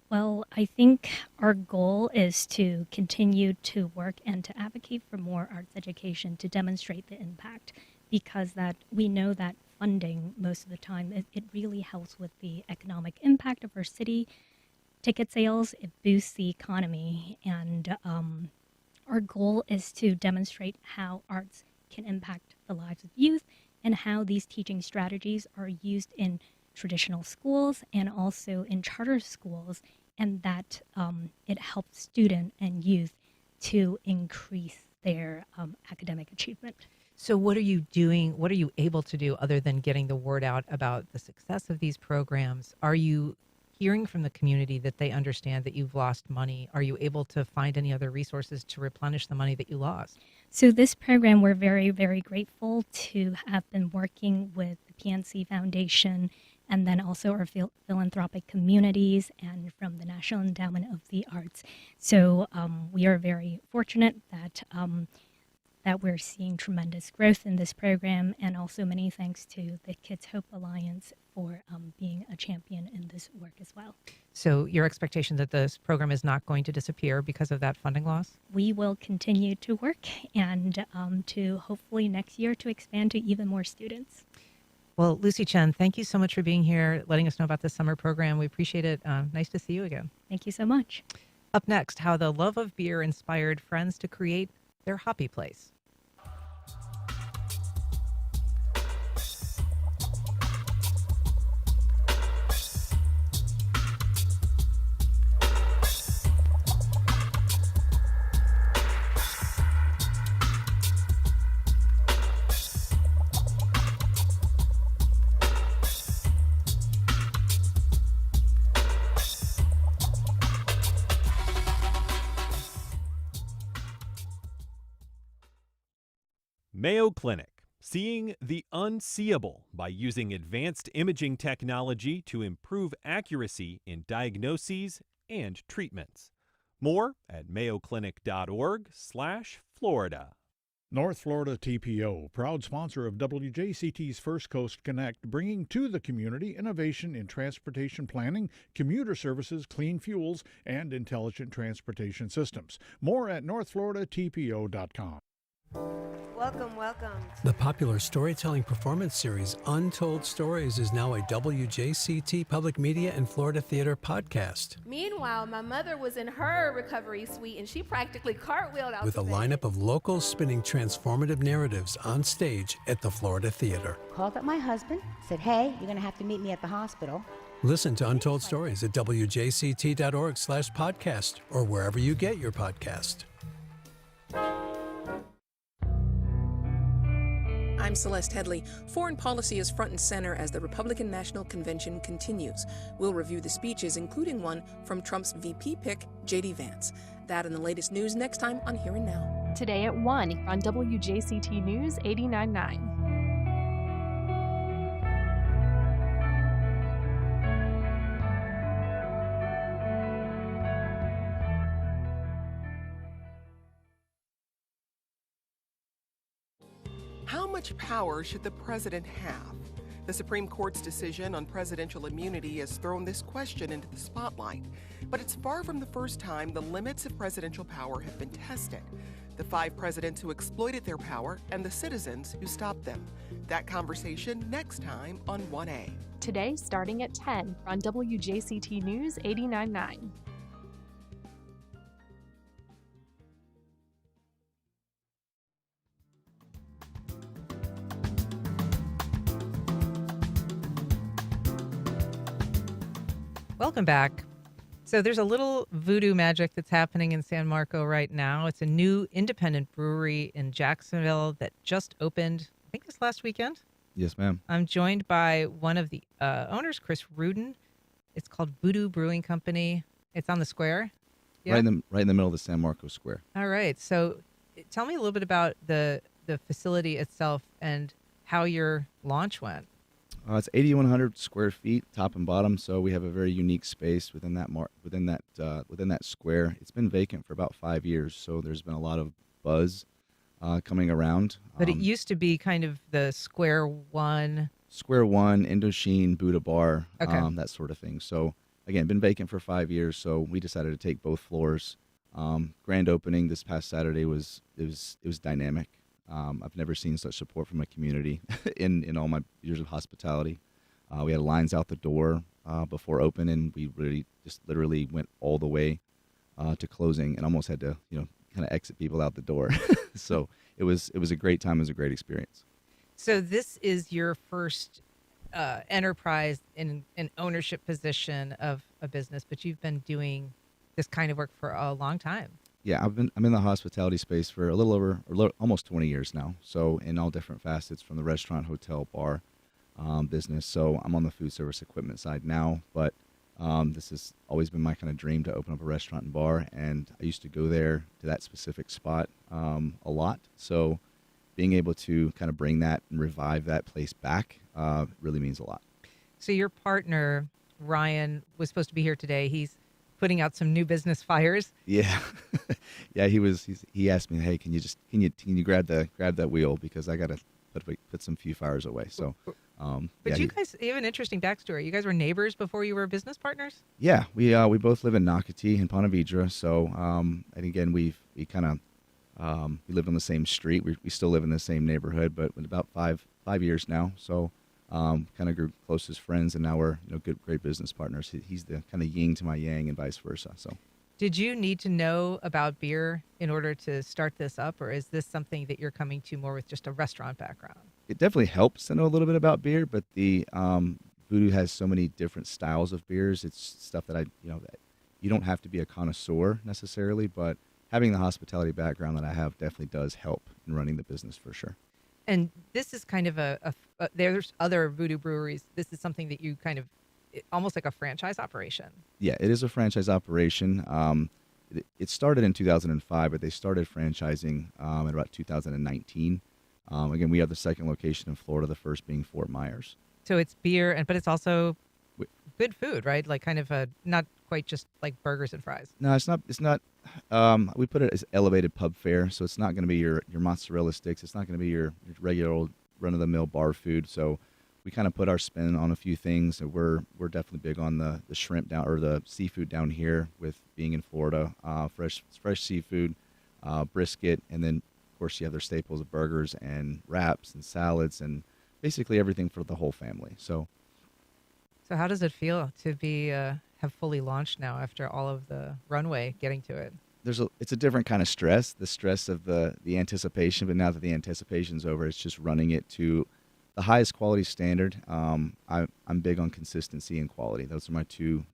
Speaker 20: Well, I think our goal is to continue to work and to advocate for more arts education to demonstrate the impact, because that we know that funding most of the time, it really helps with the economic impact of our city. Ticket sales, it boosts the economy, and our goal is to demonstrate how arts can impact the lives of youth and how these teaching strategies are used in traditional schools and also in charter schools, and that it helps student and youth to increase their academic achievement.
Speaker 14: So what are you doing? What are you able to do other than getting the word out about the success of these programs? Are you hearing from the community that they understand that you've lost money? Are you able to find any other resources to replenish the money that you lost?
Speaker 20: So this program, we're very, very grateful to have been working with the PNC Foundation and then also our philanthropic communities and from the National Endowment of the Arts. So we are very fortunate that that we're seeing tremendous growth in this program, and also many thanks to the Kids Hope Alliance for being a champion in this work as well.
Speaker 14: So your expectation that this program is not going to disappear because of that funding loss?
Speaker 20: We will continue to work and to hopefully next year to expand to even more students.
Speaker 14: Well, Lucy Chen, thank you so much for being here, letting us know about this summer program. We appreciate it. Nice to see you again.
Speaker 20: Thank you so much.
Speaker 14: Up next, how the love of beer inspired friends to create their hoppy place.
Speaker 1: Mayo Clinic, seeing the unseeable by using advanced imaging technology to improve accuracy in diagnoses and treatments. More at mayoclinic.org/Florida.
Speaker 2: North Florida TPO, proud sponsor of WJCT's First Coast Connect, bringing to the community innovation in transportation planning, commuter services, clean fuels, and intelligent transportation systems. More at northfloridatpo.com.
Speaker 21: Welcome, welcome.
Speaker 22: The popular storytelling performance series Untold Stories is now a WJCT Public Media and Florida Theater podcast.
Speaker 23: Meanwhile, my mother was in her recovery suite and she practically cartwheeled out
Speaker 22: With a
Speaker 23: the bed.
Speaker 22: lineup of locals spinning transformative narratives on stage at the Florida Theater.
Speaker 24: Called up my husband, said, hey, you're going to have to meet me at the hospital.
Speaker 22: Listen to Untold Stories at WJCT.org/podcast or wherever you get your podcast.
Speaker 25: I'm Celeste Headley. Foreign policy is front and center as the Republican National Convention continues. We'll review the speeches, including one from Trump's VP pick, J.D. Vance. That and the latest news next time on Here and Now.
Speaker 3: Today at 1 on WJCT News 89.9.
Speaker 26: How much power should the president have? The Supreme Court's decision on presidential immunity has thrown this question into the spotlight. But it's far from the first time the limits of presidential power have been tested. The 5 presidents who exploited their power and the citizens who stopped them. That conversation next time on 1A.
Speaker 3: Today starting at 10 on WJCT News 89.9.
Speaker 14: Welcome back. So there's a little voodoo magic that's happening in San Marco right now. It's a new independent brewery in Jacksonville that just opened, I think this last weekend.
Speaker 27: Yes, ma'am.
Speaker 14: I'm joined by one of the owners, Chris Rudin. It's called Voodoo Brewing Company. It's on the square. Yeah?
Speaker 27: Right in the middle of the San Marcos Square.
Speaker 14: All right. So tell me a little bit about the facility itself and how your launch went.
Speaker 27: It's 8,100 square feet, top and bottom. So we have a very unique space within that square. It's been vacant for about 5 years, so there's been a lot of buzz coming around.
Speaker 14: But it used to be kind of the Square One,
Speaker 27: Indochine, Buddha Bar,
Speaker 14: Okay.
Speaker 27: that sort of thing. So again, been vacant for 5 years, so we decided to take both floors. Grand opening this past Saturday was dynamic. I've never seen such support from a community in all my years of hospitality. We had lines out the door before open, and we really just literally went all the way to closing, and almost had to kind of exit people out the door. So it was a great time. It was a great experience.
Speaker 14: So this is your first enterprise in an ownership position of a business, but you've been doing this kind of work for a long time.
Speaker 27: Yeah, I'm in the hospitality space for almost 20 years now. So in all different facets, from the restaurant, hotel, bar business. So I'm on the food service equipment side now, but this has always been my kind of dream to open up a restaurant and bar. And I used to go there to that specific spot a lot. So being able to kind of bring that and revive that place back really means a lot.
Speaker 14: So your partner, Ryan, was supposed to be here today. He's putting out some new business fires.
Speaker 27: Yeah. Yeah, he asked me, "Hey, can you grab that wheel, because I got to put some few fires away." So
Speaker 14: But you guys, you have an interesting backstory. You guys were neighbors before you were business partners?
Speaker 27: Yeah, we both live in Nocatee and Ponte Vedra. So and again, we live on the same street. We still live in the same neighborhood, but with about five years now. So kind of grew close as friends, and now we're great business partners. He's the kind of yin to my yang, and vice versa. So,
Speaker 14: did you need to know about beer in order to start this up, or is this something that you're coming to more with just a restaurant background?
Speaker 27: It definitely helps to know a little bit about beer, but the Voodoo has so many different styles of beers. It's stuff that you don't have to be a connoisseur necessarily, but having the hospitality background that I have definitely does help in running the business for sure.
Speaker 14: And this is kind of there's other Voodoo breweries. This is something that you kind of, almost like a franchise operation.
Speaker 27: Yeah, it is a franchise operation. It started in 2005, but they started franchising in about 2019. Again, we have the second location in Florida, the first being Fort Myers.
Speaker 14: So it's beer, but it's also good food, right? Like kind of not quite just like burgers and fries.
Speaker 27: No, it's not. It's not. We put it as elevated pub fare, so it's not going to be your mozzarella sticks. It's not going to be your regular old run-of-the-mill bar food. So we kind of put our spin on a few things. So we're definitely big on the shrimp down or the seafood down here with being in Florida. Fresh seafood, brisket, and then of course you have their staples of burgers and wraps and salads and basically everything for the whole family. So
Speaker 14: how does it feel to be have fully launched now after all of the runway getting to it?
Speaker 27: It's a different kind of stress, the stress of the anticipation, but now that the anticipation's over, it's just running it to the highest quality standard. I'm big on consistency and quality. Those are my two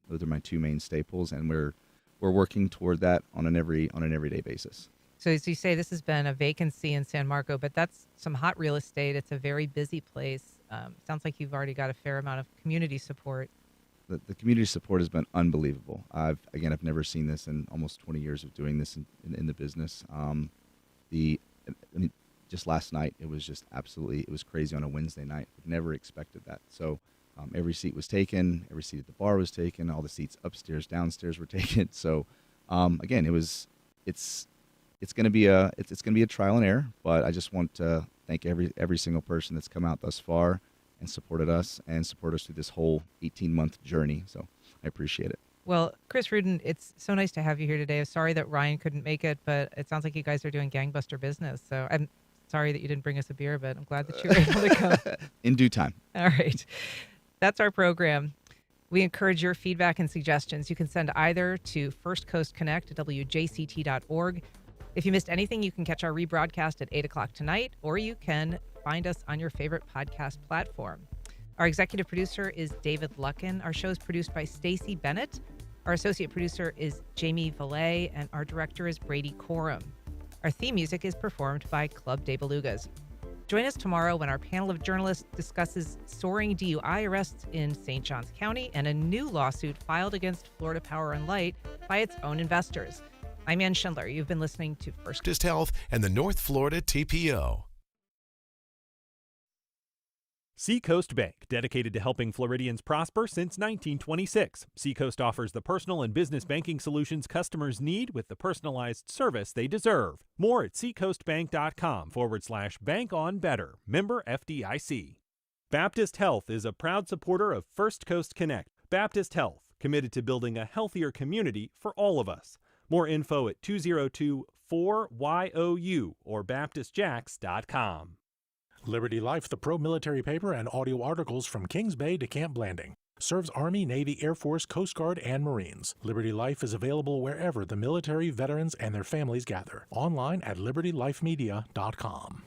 Speaker 27: main staples, and we're working toward that on an everyday basis.
Speaker 14: So as you say, this has been a vacancy in San Marco, but that's some hot real estate. It's a very busy place. Sounds like you've already got a fair amount of community support.
Speaker 27: The community support has been unbelievable. I've never seen this in almost 20 years of doing this in the business. Just last night, it was crazy on a Wednesday night. Never expected that. So every seat was taken, every seat at the bar was taken, all the seats upstairs, downstairs were taken. So again, it's going to be a trial and error, but I just want to thank every single person that's come out thus far and supported us and support us through this whole 18-month journey. So I appreciate it.
Speaker 14: Well, Chris Rudin, it's so nice to have you here today. I'm sorry that Ryan couldn't make it, but it sounds like you guys are doing gangbuster business. So I'm sorry that you didn't bring us a beer, but I'm glad that you were able to come.
Speaker 27: In due time.
Speaker 14: All right. That's our program. We encourage your feedback and suggestions. You can send either to First Coast Connect at WJCT.org. If you missed anything, you can catch our rebroadcast at 8 o'clock tonight, or you can find us on your favorite podcast platform. Our executive producer is David Luckin. Our show is produced by Stacey Bennett. Our associate producer is Jamie Valet, and our director is Brady Corum. Our theme music is performed by Club de Belugas. Join us tomorrow when our panel of journalists discusses soaring DUI arrests in St. Johns County and a new lawsuit filed against Florida Power and Light by its own investors. I'm Ann Schindler. You've been listening to First
Speaker 4: Baptist Health and the North Florida TPO.
Speaker 1: Seacoast Bank, dedicated to helping Floridians prosper since 1926. Seacoast offers the personal and business banking solutions customers need with the personalized service they deserve. More at seacoastbank.com/bank on better. Member FDIC. Baptist Health is a proud supporter of First Coast Connect. Baptist Health, committed to building a healthier community for all of us. More info at 202-4YOU or baptistjacks.com.
Speaker 13: Liberty Life, the pro-military paper and audio articles from Kings Bay to Camp Blanding. Serves Army, Navy, Air Force, Coast Guard, and Marines. Liberty Life is available wherever the military, veterans, and their families gather. Online at libertylifemedia.com.